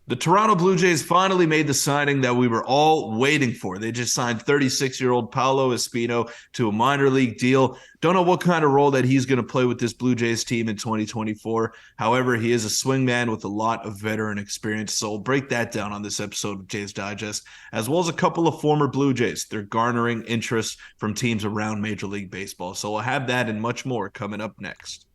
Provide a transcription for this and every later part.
The Toronto Blue Jays finally made the signing that we were all waiting for. They just signed 36-year-old Paolo Espino to a minor league deal. Don't know what kind of role that he's going to play with this Blue Jays team in 2024. However, he is a swingman with a lot of veteran experience. So we'll break that down on this episode of Jays Digest, as well as a couple of former Blue Jays. They're garnering interest from teams around Major League Baseball. So we'll have that and much more coming up next.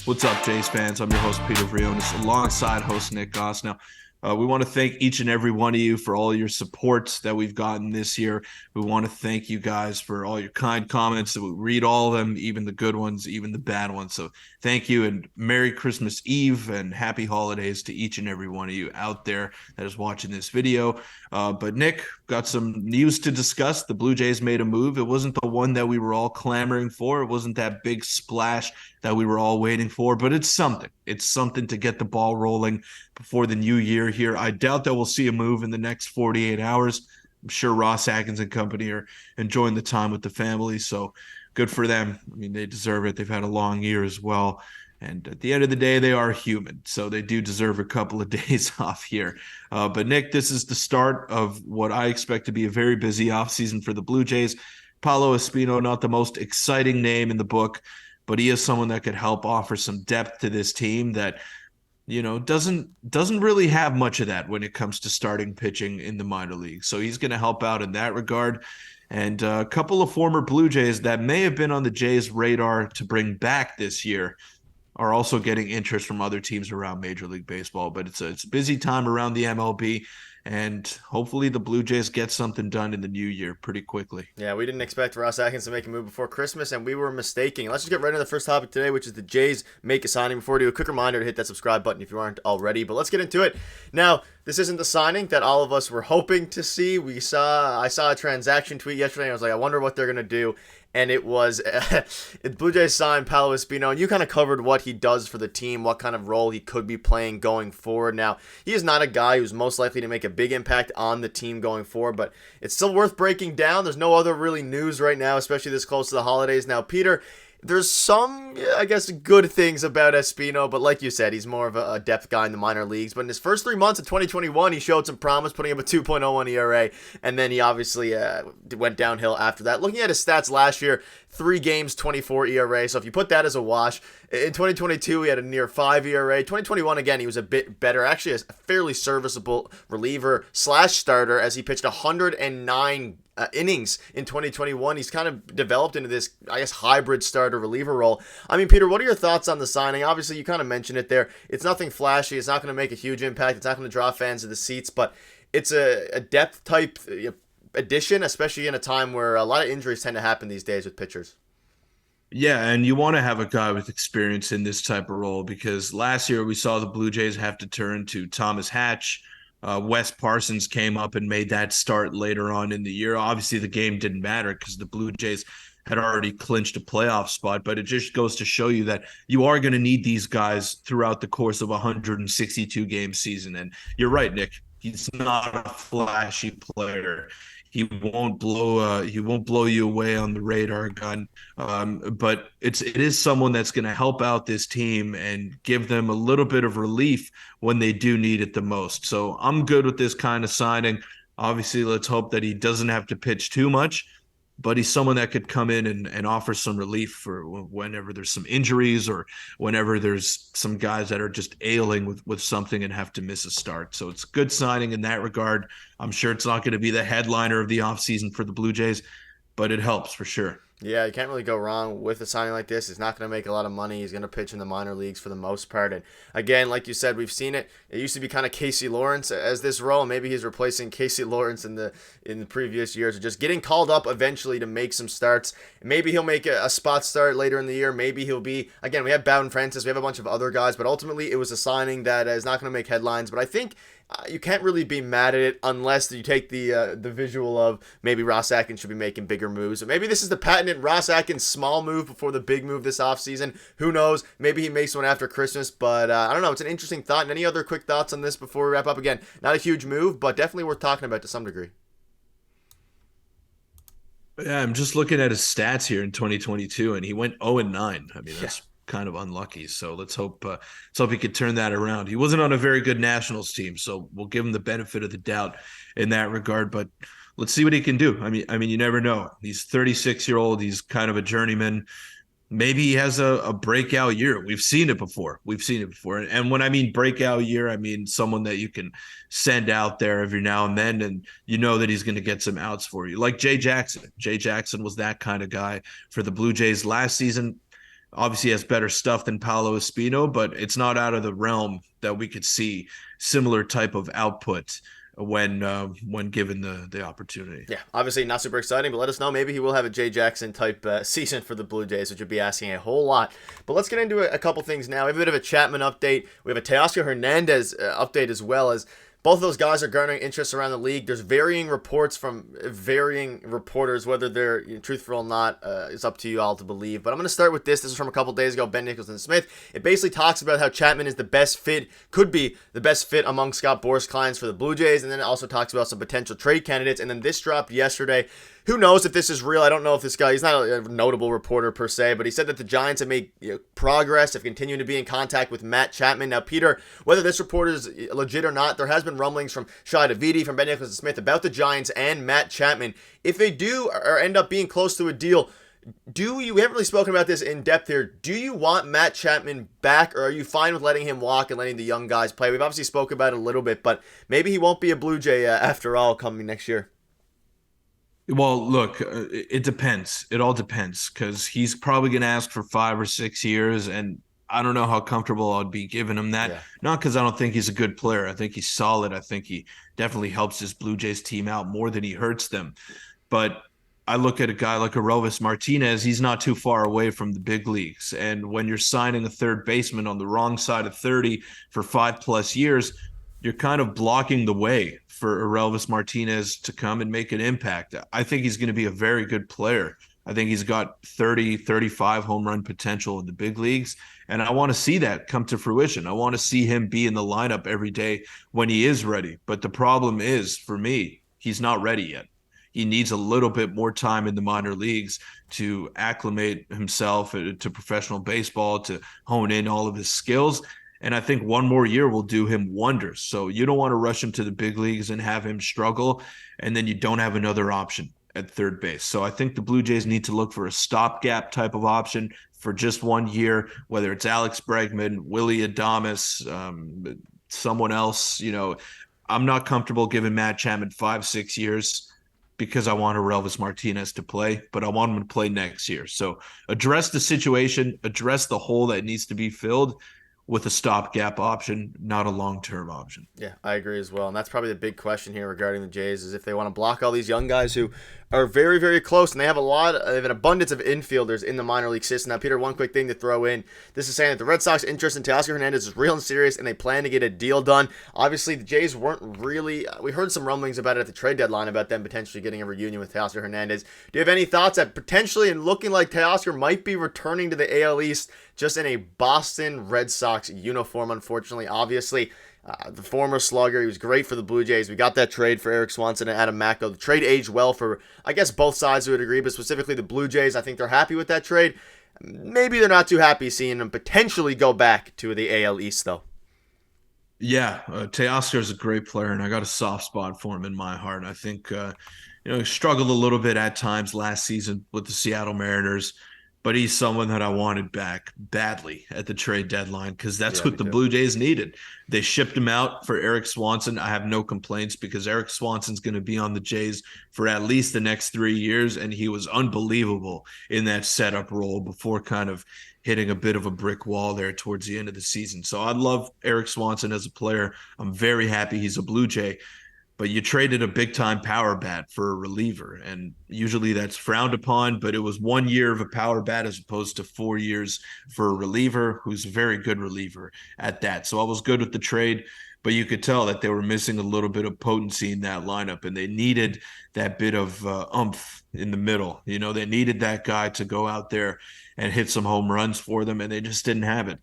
What's up, Jays fans? I'm your host, Peter Vryonis, alongside host Nick Gosse. Now, we want to thank each and every one of you for all your support that we've gotten this year. We want to thank you guys for all your kind comments. We read all of them, even the good ones, even the bad ones. So thank you, and Merry Christmas Eve and Happy Holidays to each and every one of you out there that is watching this video. But Nick, got some news to discuss. The Blue Jays made a move. It wasn't the one that we were all clamoring for. It wasn't that big splash that we were all waiting for, but it's something. It's something to get the ball rolling before the new year here. I doubt that we'll see a move in the next 48 hours. I'm sure Ross Atkins and company are enjoying the time with the family, so good for them. I mean, they deserve it. They've had a long year as well. And at the end of the day, they are human, so they do deserve a couple of days off here. But Nick, this is the start of what I expect to be a very busy offseason for the Blue Jays. Paolo Espino, not the most exciting name in the book, but he is someone that could help offer some depth to this team that, you know, doesn't really have much of that when it comes to starting pitching in the minor leagues. So he's going to help out in that regard. And a couple of former Blue Jays that may have been on the Jays' radar to bring back this year are also getting interest from other teams around Major League Baseball. But it's a busy time around the MLB, and hopefully the Blue Jays get something done in the new year pretty quickly. Yeah, we didn't expect Ross Atkins to make a move before Christmas, and we were mistaken. Let's just get right into the first topic today, which is the Jays make a signing. Before we do, a quick reminder to hit that subscribe button if you aren't already. But let's get into it. Now, this isn't the signing that all of us were hoping to see. I saw a transaction tweet yesterday, and I was like, I wonder what they're going to do. And it was Blue Jays signed Paolo Espino, and you kind of covered what he does for the team, what kind of role he could be playing going forward. Now, he is not a guy who's most likely to make a big impact on the team going forward, but it's still worth breaking down. There's no other really news right now, especially this close to the holidays. Now, Peter, there's some, I guess, good things about Espino, but like you said, he's more of a depth guy in the minor leagues. But in his first 3 months of 2021, he showed some promise, putting up a 2.01 ERA, and then he obviously went downhill after that. Looking at his stats last year, 3 games, 24 ERA, so if you put that as a wash, in 2022, he had a near 5 ERA. 2021, again, he was a bit better, actually a fairly serviceable reliever / starter, as he pitched 109 innings in 2021. He's kind of developed into this, I guess, hybrid starter reliever role. I mean, Peter, what are your thoughts on the signing? Obviously, you kind of mentioned it there. It's nothing flashy. It's not going to make a huge impact. It's not going to draw fans to the seats, but it's a depth type addition, especially in a time where a lot of injuries tend to happen these days with pitchers. Yeah, and you want to have a guy with experience in this type of role, because last year we saw the Blue Jays have to turn to Thomas Hatch. Wes Parsons came up and made that start later on in the year. Obviously, the game didn't matter because the Blue Jays had already clinched a playoff spot, but it just goes to show you that you are going to need these guys throughout the course of a 162-game season. And you're right, Nick. He's not a flashy player. He won't blow you away on the radar gun, but it is someone that's going to help out this team and give them a little bit of relief when they do need it the most. So I'm good with this kind of signing. Obviously, let's hope that he doesn't have to pitch too much, but he's someone that could come in and offer some relief for whenever there's some injuries or whenever there's some guys that are just ailing with something and have to miss a start. So it's a good signing in that regard. I'm sure it's not going to be the headliner of the offseason for the Blue Jays, but it helps for sure. Yeah, you can't really go wrong with a signing like this. He's not going to make a lot of money. He's going to pitch in the minor leagues for the most part. And again, like you said, we've seen it. It used to be kind of Casey Lawrence as this role. Maybe he's replacing Casey Lawrence in the previous years, or just getting called up eventually to make some starts. Maybe he'll make a spot start later in the year. Maybe he'll be, again, we have Bowden Francis, we have a bunch of other guys, but ultimately it was a signing that is not going to make headlines. But I think you can't really be mad at it unless you take the visual of maybe Ross Atkins should be making bigger moves. Or maybe this is the patented Ross Atkins small move before the big move this offseason. Who knows? Maybe he makes one after Christmas, but I don't know. It's an interesting thought. And any other quick thoughts on this before we wrap up? Again, not a huge move, but definitely worth talking about to some degree. Yeah, I'm just looking at his stats here in 2022, and he went 0-9. I mean, that's kind of unlucky. So let's hope he could turn that around. He wasn't on a very good Nationals team, so we'll give him the benefit of the doubt in that regard. But let's see what he can do. I mean, you never know. He's 36-year-old. He's kind of a journeyman. Maybe he has a breakout year. We've seen it before. We've seen it before. And when I mean breakout year, I mean someone that you can send out there every now and then, and you know that he's going to get some outs for you. Like Jay Jackson. Jay Jackson was that kind of guy for the Blue Jays last season. Obviously has better stuff than Paolo Espino, but it's not out of the realm that we could see similar type of output when given the opportunity. Yeah, obviously not super exciting, but let us know. Maybe he will have a Jay Jackson type season for the Blue Jays, which would be asking a whole lot. But let's get into a couple things now. We have a bit of a Chapman update. We have a Teoscar Hernandez update as well, as both of those guys are garnering interest around the league. There's varying reports from varying reporters, whether they're truthful or not. It's up to you all to believe. But I'm going to start with this. This is from a couple days ago, Ben Nicholson-Smith. It basically talks about how Chapman is the best fit, could be the best fit among Scott Boras' clients for the Blue Jays. And then it also talks about some potential trade candidates. And then this dropped yesterday. Who knows if this is real? I don't know if this guy, he's not a notable reporter per se, but he said that the Giants have made progress, have continued to be in contact with Matt Chapman. Now, Peter, whether this report is legit or not, there has been rumblings from Shai Davidi, from Ben Nicholson-Smith about the Giants and Matt Chapman. If they do or end up being close to a deal, we haven't really spoken about this in depth here. Do you want Matt Chapman back, or are you fine with letting him walk and letting the young guys play? We've obviously spoken about it a little bit, but maybe he won't be a Blue Jay after all coming next year. Well, look, it depends. It all depends, because he's probably going to ask for 5 or 6 years, and I don't know how comfortable I'd be giving him that. Yeah. Not because I don't think he's a good player. I think he's solid. I think he definitely helps his Blue Jays team out more than he hurts them. But I look at a guy like Aroldis Martinez. He's not too far away from the big leagues. And when you're signing a third baseman on the wrong side of 30 for 5+ years, you're kind of blocking the way for Aroldis Martinez to come and make an impact. I think he's going to be a very good player. I think he's got 30, 35 home run potential in the big leagues. And I want to see that come to fruition. I want to see him be in the lineup every day when he is ready. But the problem is, for me, he's not ready yet. He needs a little bit more time in the minor leagues to acclimate himself to professional baseball, to hone in all of his skills. And I think one more year will do him wonders. So you don't want to rush him to the big leagues and have him struggle, and then you don't have another option at third base. So I think the Blue Jays need to look for a stopgap type of option for just 1 year, whether it's Alex Bregman, Willie Adames, someone else. I'm not comfortable giving Matt Chapman 5-6 years, because I want Aroldis Martinez to play, but I want him to play next year. So address the situation, address the hole that needs to be filled with a stopgap option, not a long-term option. Yeah, I agree as well. And that's probably the big question here regarding the Jays, is if they want to block all these young guys who are very, very close, and they have an abundance of infielders in the minor league system. Now, Peter, one quick thing to throw in. This is saying that the Red Sox interest in Teoscar Hernandez is real and serious, and they plan to get a deal done. Obviously, the Jays weren't really, we heard some rumblings about it at the trade deadline about them potentially getting a reunion with Teoscar Hernandez. Do you have any thoughts that potentially, and looking like Teoscar might be returning to the AL East just in a Boston Red Sox uniform, unfortunately? Obviously, the former slugger, he was great for the Blue Jays. We got that trade for Eric Swanson and Adam Macko. The trade aged well for, I guess, both sides would agree, but specifically the Blue Jays. I think they're happy with that trade. Maybe they're not too happy seeing him potentially go back to the AL East, though. Yeah, Teoscar is a great player, and I got a soft spot for him in my heart. I think, he struggled a little bit at times last season with the Seattle Mariners, but he's someone that I wanted back badly at the trade deadline, because that's what the Blue Jays needed. They shipped him out for Eric Swanson. I have no complaints, because Eric Swanson's going to be on the Jays for at least the next 3 years, and he was unbelievable in that setup role before kind of hitting a bit of a brick wall there towards the end of the season. So I love Eric Swanson as a player. I'm very happy he's a Blue Jay. But you traded a big-time power bat for a reliever, and usually that's frowned upon, but it was 1 year of a power bat as opposed to 4 years for a reliever who's a very good reliever at that. So I was good with the trade, but you could tell that they were missing a little bit of potency in that lineup, and they needed that bit of oomph in the middle. They needed that guy to go out there and hit some home runs for them, and they just didn't have it.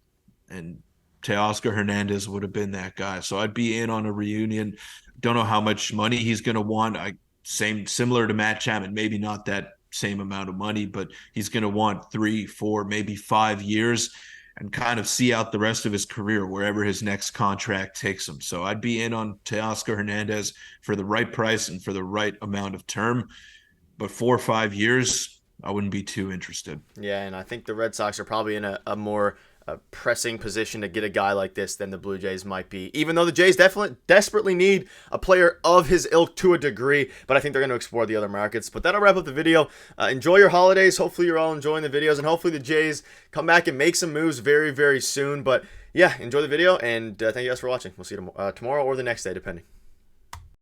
And Teoscar Hernandez would have been that guy. So I'd be in on a reunion. Don't know how much money he's going to want. Similar to Matt Chapman, maybe not that same amount of money, but he's going to want 3, 4, maybe 5 years. and kind of see out the rest of his career wherever his next contract takes him. So I'd be in on Teoscar Hernandez for the right price and for the right amount of term. But 4 or 5 years, I wouldn't be too interested. Yeah, and I think the Red Sox are probably in a more pressing position to get a guy like this than the Blue Jays might be. Even though the Jays definitely desperately need a player of his ilk to a degree, but I think they're going to explore the other markets. But that'll wrap up the video. Enjoy your holidays. Hopefully you're all enjoying the videos, and hopefully the Jays come back and make some moves very, very soon. But yeah, enjoy the video, and thank you guys for watching. We'll see you tomorrow or the next day, depending.